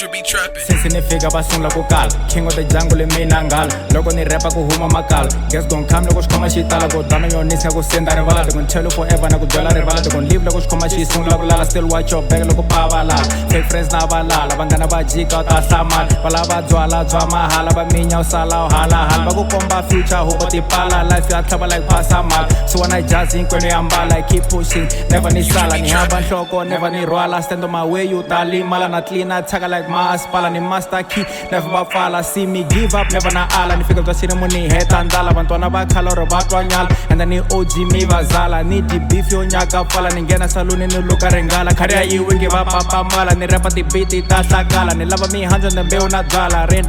Extra be trapping. Since ni fika va sungula ku kala king of the jungle mina ngala loko ni rapa ku huma makala guess gon come loko xikhoma xi tala ku dana yo ni ku senda rivala they gon tell you forever na ku byala rivala they gon leave loko xikhoma xi sungula ku lala still watch your back loko pavala fake friends na valala vanghana va jika ta hlamala va lava byala bya mahala va minya u sala u halala va ku komba future huko tipala life ya tlhava like pasamala so when I judge hinkwenu ya mbala I keep pushing never ni sala ni hava nhloko never ni rhwala stand on my way you talimala na clean thaga like masipala ni master key never bafala see me give up never na ala ni fika bya ceremony heta ndala vantwana va khala ro va twanyala and then ni OG mi vazala ni di beef yo nyaka pfala ni nghena saluni ni luka ringala khari ya iwe nge va papamala ni rapa ti-beat ta hlakala ni lava mi handle na mbewu na byala ren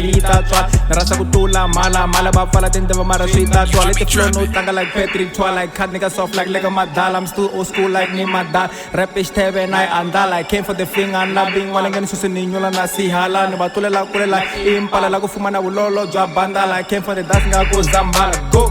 yi ta tswala ni rasa ku tula mala va pfala tindeva mara swi ta twala leti flow no tlanga like Patrick twala like cut nigga soft like madala I'm still old school like ni madala rap is teve na andala I came for the finger na bing wala ngeni susi ni nyula na sihala ni batulela kulela impala la ku fuma na vulolo bya bandala I came for the dance nga ku zambala go